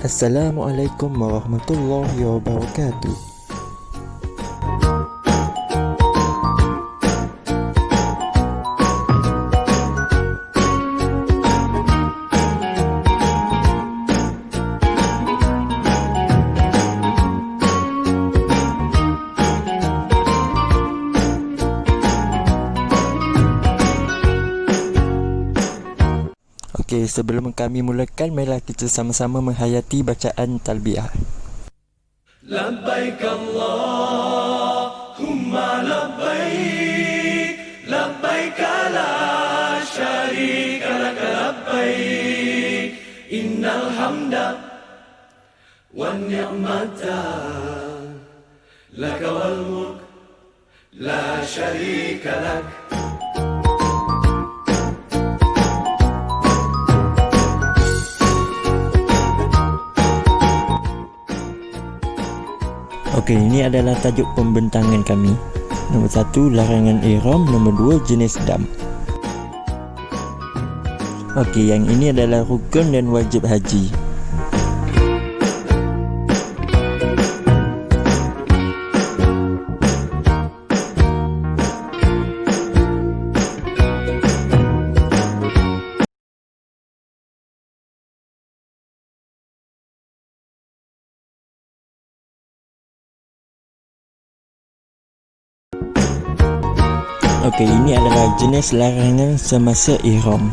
Assalamualaikum warahmatullahi wabarakatuh. Okey, sebelum kami mulakan, marilah kita sama-sama menghayati bacaan talbiyah. Labbaik Allahumma labbaik, labbaik la syarika lak labbaik, innal hamda wan ni'mata lak wal mulk la syarika lak. Okey, ini adalah tajuk pembentangan kami. Nombor 1, larangan ihram. Nombor 2, jenis dam. Okey, yang ini adalah rukun dan wajib haji. Okey, ini adalah jenis larangan semasa ihram.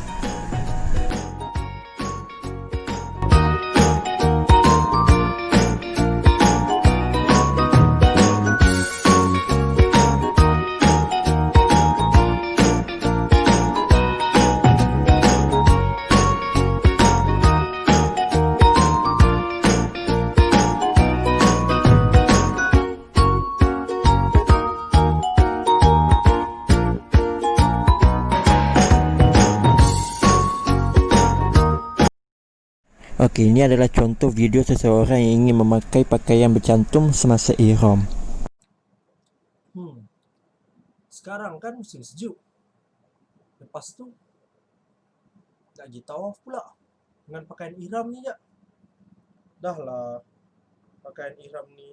Okey, ini adalah contoh video seseorang yang ingin memakai pakaian bercantum semasa ihram. Sekarang kan musim sejuk. Lepas tu nak pergi tawaf pula dengan pakaian ihram ni je. Dah lah, pakaian ihram ni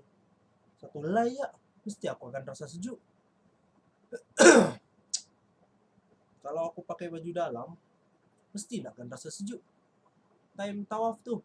satu helai je, mesti aku akan rasa sejuk. Kalau aku pakai baju dalam, mesti nak akan rasa sejuk time tawaf tu.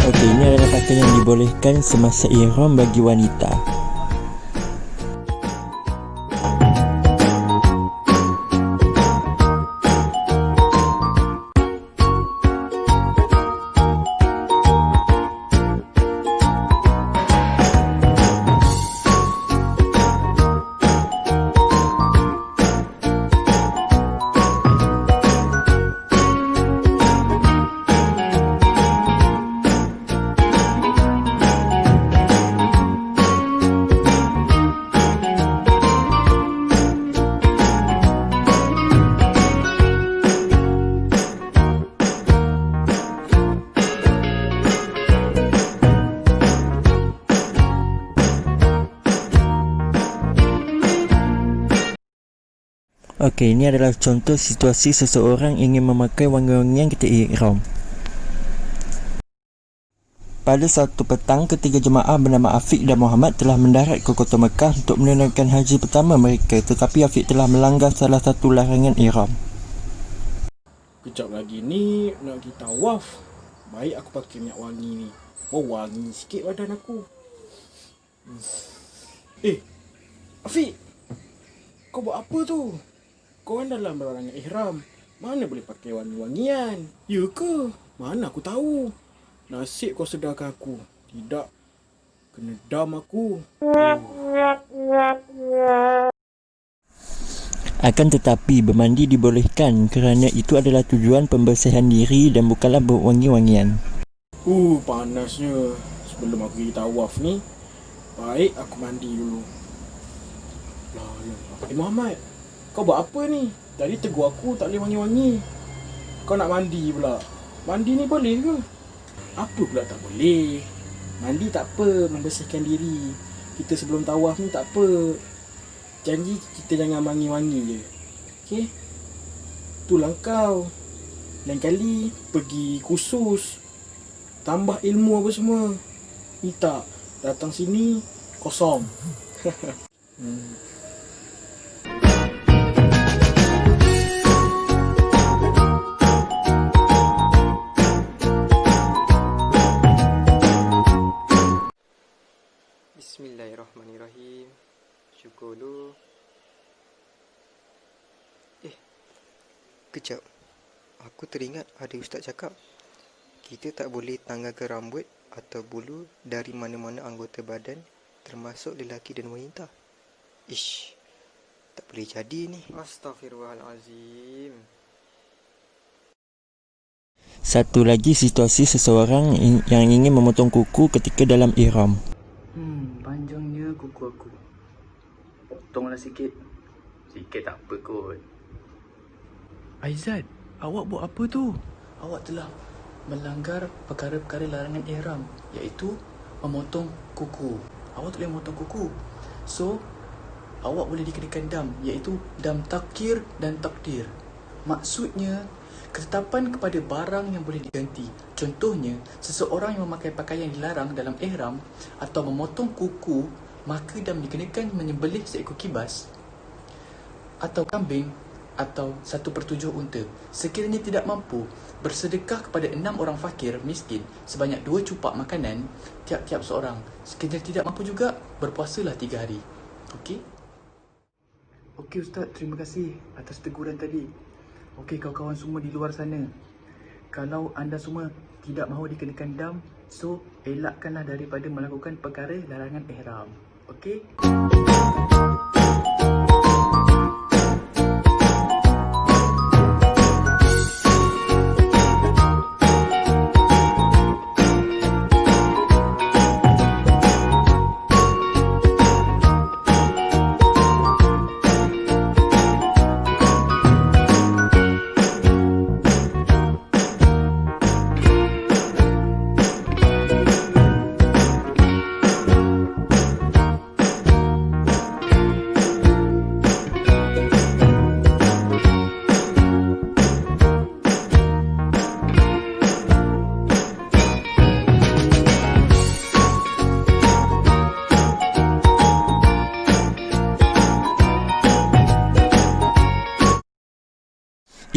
Okey, ini adalah pakaian yang dibolehkan semasa ihram bagi wanita. Okey, ini adalah contoh situasi seseorang ingin memakai wangi-wangian ketika ihram. Pada satu petang, ketiga jemaah bernama Afiq dan Muhammad telah mendarat ke kota Mekah untuk menunaikan haji pertama mereka, tetapi Afiq telah melanggar salah satu larangan ihram. Kejap lagi ni nak pergi tawaf. Baik aku pakai minyak wangi ni. Wangi sikit badan aku. Afiq, kau buat apa tu? Kau kan dalam larangan ihram. Mana boleh pakai wangi-wangian? Ya ke? Mana aku tahu. Nasib kau sedarkan aku. Tidak. Kena dam aku. Akan tetapi bermandi dibolehkan kerana itu adalah tujuan pembersihan diri dan bukanlah berwangi-wangian. Panasnya. Sebelum aku pergi tawaf ni, baik aku mandi dulu. Muhammad, kau buat apa ni? Tadi tegur aku tak boleh wangi-wangi. Kau nak mandi pula. Mandi ni boleh ke? Apa pula tak boleh? Mandi tak apa, membersihkan diri. Kita sebelum tawaf ni tak apa. Janji kita jangan wangi-wangi je. Okey? Itulah kau. Lain kali pergi kursus, tambah ilmu apa semua. Ni tak, datang sini kosong. Bismillahirrahmanirrahim. Syukur dulu. Kejap. Aku teringat ada ustaz cakap kita tak boleh tanggalkan rambut atau bulu dari mana-mana anggota badan, termasuk lelaki dan wanita. Ish, tak boleh jadi ni. Astaghfirullahalazim. Satu lagi situasi seseorang yang ingin memotong kuku ketika dalam ihram. Panjangnya kuku aku. Potonglah sikit. Sikit tak apa kot. Aizat, awak buat apa tu? Awak telah melanggar perkara-perkara larangan ihram, iaitu memotong kuku. Awak tak boleh memotong kuku. So, awak boleh dikenakan dam, iaitu dam takhir dan takdir. Maksudnya, ketetapan kepada barang yang boleh diganti. Contohnya, seseorang yang memakai pakaian dilarang dalam ihram atau memotong kuku, maka dam dikenakan menyembelih seekor kibas atau kambing atau 1/7 unta. Sekiranya tidak mampu, bersedekah kepada 6 orang fakir miskin sebanyak 2 cupak makanan tiap-tiap seorang. Sekiranya tidak mampu juga, berpuasalah 3 hari. Okey? Okey Ustaz, terima kasih atas teguran tadi. Okey kawan-kawan semua di luar sana, kalau anda semua tidak mahu dikenakan dam, so elakkanlah daripada melakukan perkara larangan ihram. Okey?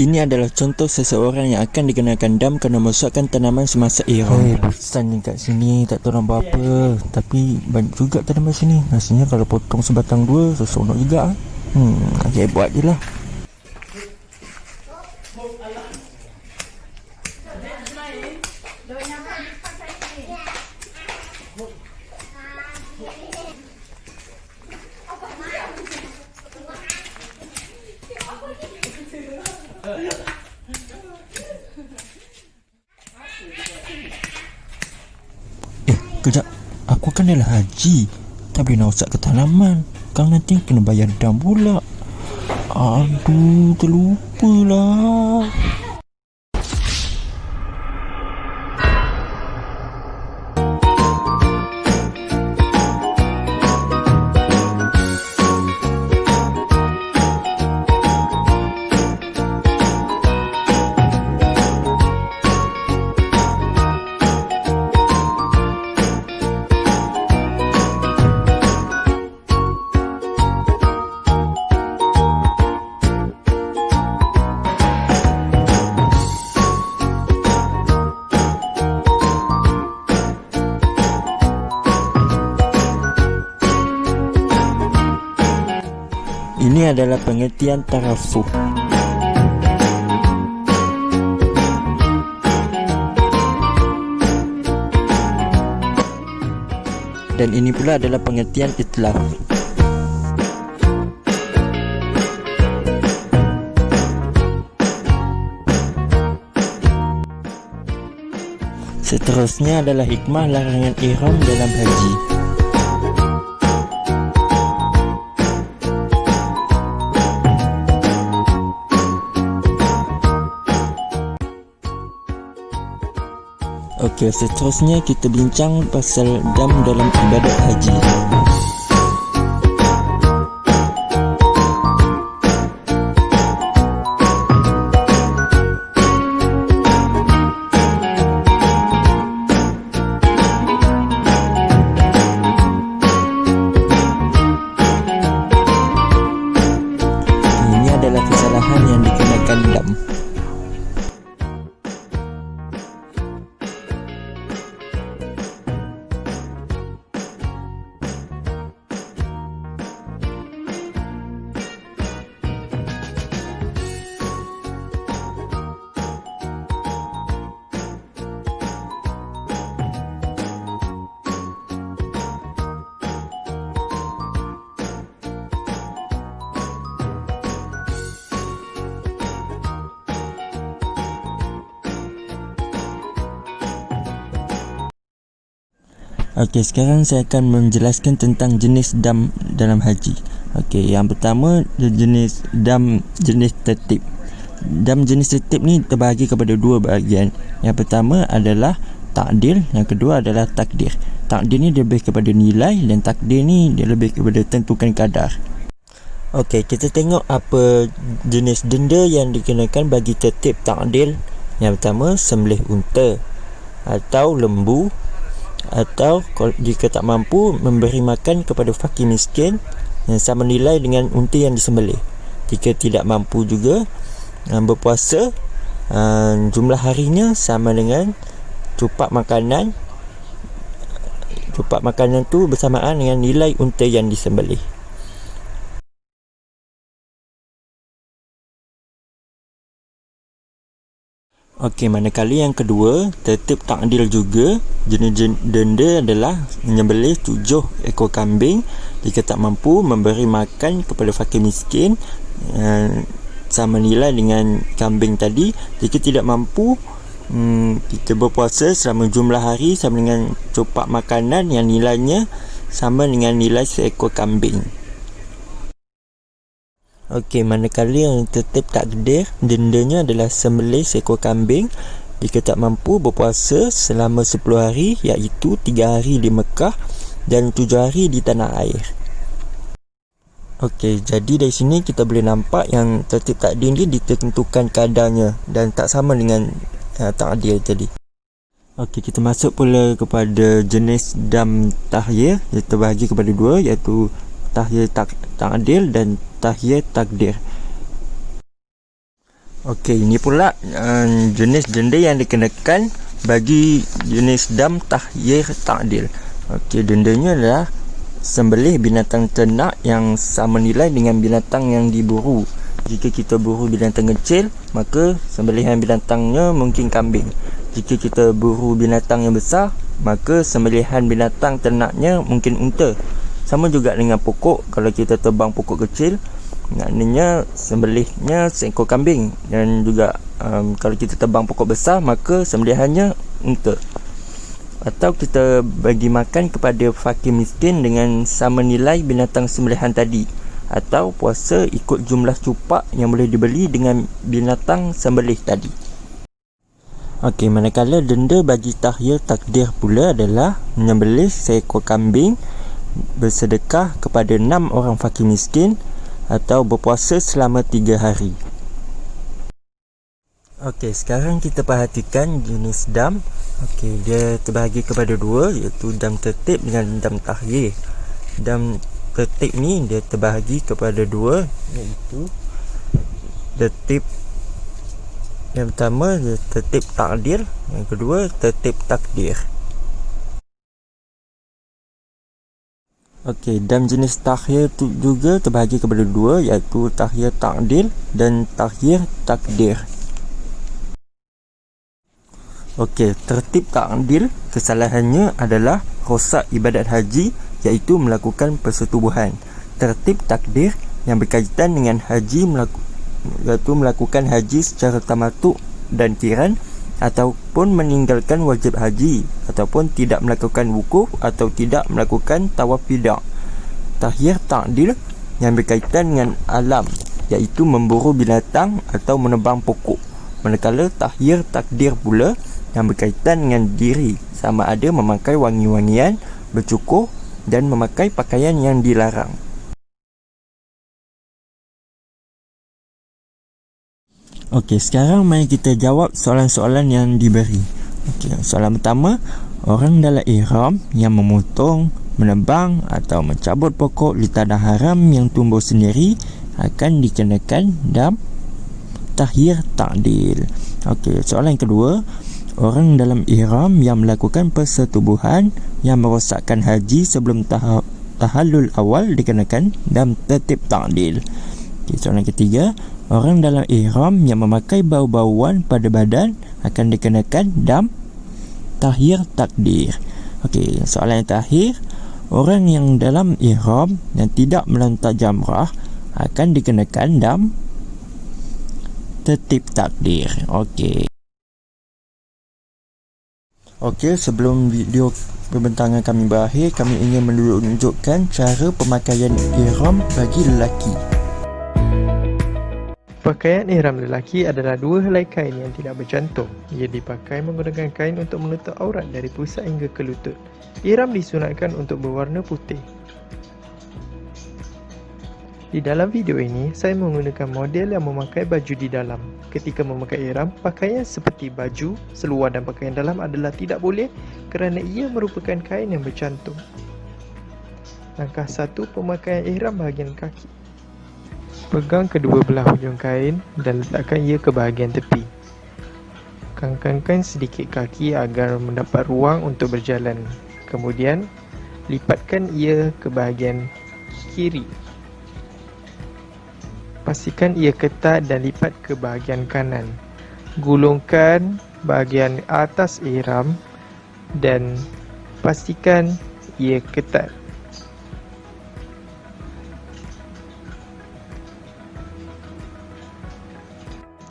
Ini adalah contoh seseorang yang akan dikenakan dam kerana merosakkan tanaman semasa ihram. Pesan ni kat sini tak tahu nak buat apa, tapi banyak juga tanaman sini. Rasanya kalau potong sebatang dua, seronok juga. Okay, buat je lah. Kejap, aku kan adalah haji, tak boleh nak rosak ke tanaman. Kang nanti kena bayar dam pula. Aduh, terlupalah. Ini adalah pengertian tarafuh. Dan ini pula adalah pengertian itlaf. Seterusnya adalah hikmah larangan ihram dalam haji. Okey, seterusnya kita bincang pasal dam dalam ibadat haji. Ini adalah kesalahan yang dikenakan dam. Okey, sekarang saya akan menjelaskan tentang jenis dam dalam haji. Okey, yang pertama jenis dam jenis tertib. Dam jenis tertib ni terbahagi kepada dua bahagian. Yang pertama adalah takdir, yang kedua adalah takdir. Takdir ni dia lebih kepada nilai dan takdir ni dia lebih kepada tentukan kadar. Okey, kita tengok apa jenis denda yang dikenakan bagi tertib takdir. Yang pertama, sembelih unta atau lembu, atau jika tak mampu memberi makan kepada fakir miskin yang sama nilai dengan unta yang disembelih. Jika tidak mampu juga berpuasa, jumlah harinya sama dengan cupak makanan. Cupak makanan tu bersamaan dengan nilai unta yang disembelih. Okey, manakala yang kedua, tertib takdil juga. Jenis denda adalah menyembelih 7 ekor kambing. Jika tak mampu memberi makan kepada fakir miskin, sama nilai dengan kambing tadi. Jika tidak mampu, kita berpuasa selama jumlah hari sama dengan copak makanan yang nilainya sama dengan nilai seekor kambing. Okey, manakala yang tertib takdir, dendanya adalah sembelih seekor kambing. Jika tak mampu berpuasa selama 10 hari, iaitu 3 hari di Mekah dan 7 hari di tanah air. Okey, jadi dari sini kita boleh nampak yang tertib takdir ni ditentukan kadarnya dan tak sama dengan takdir tadi. Okey, kita masuk pula kepada jenis dam tahyir, yang terbahagi kepada dua, iaitu tahyir takdir dan tahyir takdir. Okey, ini pula jenis denda yang dikenakan bagi jenis dam tahyir takdir. Okey, dendanya adalah sembelih binatang ternak yang sama nilai dengan binatang yang diburu. Jika kita buru binatang kecil, maka sembelihan binatangnya mungkin kambing. Jika kita buru binatang yang besar, maka sembelihan binatang ternaknya mungkin unta. Sama juga dengan pokok, kalau kita tebang pokok kecil, maknanya sembelihnya seekor kambing. Dan juga kalau kita tebang pokok besar, maka sembelihannya unta. Atau kita bagi makan kepada fakir miskin dengan sama nilai binatang sembelihan tadi. Atau puasa ikut jumlah cupak yang boleh dibeli dengan binatang sembelih tadi. Okey, manakala denda bagi tahyir takdir pula adalah menyembelih seekor kambing, bersedekah kepada 6 orang fakir miskin, atau berpuasa selama 3 hari. Okey, sekarang kita perhatikan jenis dam. Okey, dia terbahagi kepada dua, iaitu dam tertib dengan dam tahyir. Dam tertib ni dia terbahagi kepada dua, iaitu tertib yang pertama dia tertib takdir, yang kedua tertib takdir. Okey, dam jenis tahyir tu juga terbahagi kepada dua, iaitu tahyir takdir dan tahyir takdir. Okey, tertib takdir kesalahannya adalah rosak ibadat haji, iaitu melakukan persetubuhan. Tertib takdir yang berkaitan dengan haji iaitu melakukan haji secara tamatuk dan kiran, ataupun meninggalkan wajib haji, ataupun tidak melakukan wukuf atau tidak melakukan tawaf wida. Tahyir ta'dil yang berkaitan dengan alam, iaitu memburu binatang atau menebang pokok. Manakala tahyir takdir pula yang berkaitan dengan diri, sama ada memakai wangi-wangian, bercukur dan memakai pakaian yang dilarang. Okey, sekarang mari kita jawab soalan-soalan yang diberi. Okey, soalan pertama, orang dalam ihram yang memotong, menebang atau mencabut pokok di tanah haram yang tumbuh sendiri akan dikenakan dam tahyir ta'dil. Okey, soalan yang kedua, orang dalam ihram yang melakukan persetubuhan yang merosakkan haji sebelum tahallul awal dikenakan dam tertib ta'dil. Okey, soalan ketiga, orang dalam ihram yang memakai bau-bauan pada badan akan dikenakan dam tahyir takdir. Okey, soalan yang terakhir, orang yang dalam ihram yang tidak melontar jamrah akan dikenakan dam tertib takdir. Okey, sebelum video pembentangan kami berakhir, kami ingin menunjukkan cara pemakaian ihram bagi lelaki. Pakaian ihram lelaki adalah dua helai kain yang tidak bercantum. Ia dipakai menggunakan kain untuk menutup aurat dari pusat hingga ke lutut. Ihram disunatkan untuk berwarna putih. Di dalam video ini, saya menggunakan model yang memakai baju di dalam. Ketika memakai ihram, pakaian seperti baju, seluar dan pakaian dalam adalah tidak boleh kerana ia merupakan kain yang bercantum. Langkah 1, pemakaian ihram bahagian kaki. Pegang kedua belah hujung kain dan letakkan ia ke bahagian tepi. Kangkangkan sedikit kaki agar mendapat ruang untuk berjalan. Kemudian, lipatkan ia ke bahagian kiri. Pastikan ia ketat dan lipat ke bahagian kanan. Gulungkan bahagian atas ihram dan pastikan ia ketat.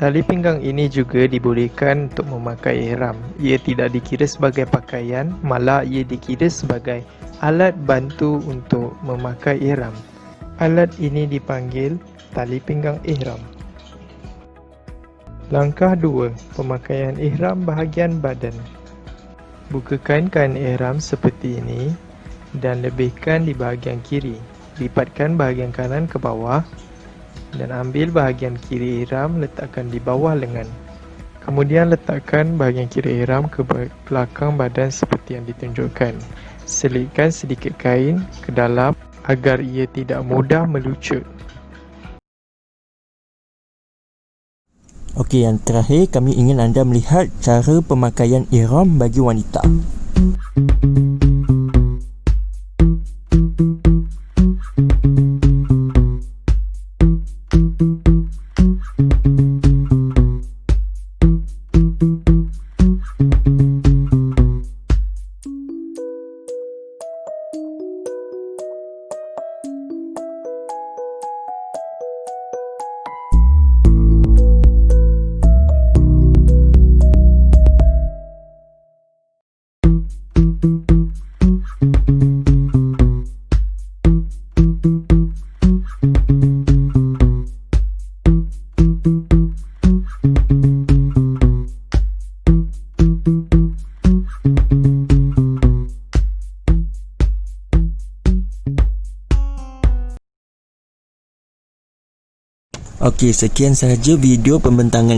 Tali pinggang ini juga dibolehkan untuk memakai ihram. Ia tidak dikira sebagai pakaian, malah ia dikira sebagai alat bantu untuk memakai ihram. Alat ini dipanggil tali pinggang ihram. Langkah 2, pemakaian ihram bahagian badan. Bukakan kain ihram seperti ini dan lebihkan di bahagian kiri. Lipatkan bahagian kanan ke bawah dan ambil bahagian kiri ihram letakkan di bawah lengan. Kemudian letakkan bahagian kiri ihram ke belakang badan seperti yang ditunjukkan. Selitkan sedikit kain ke dalam agar ia tidak mudah melucut. Okey, yang terakhir kami ingin anda melihat cara pemakaian ihram bagi wanita. Okey, sekian sahaja video pembentangan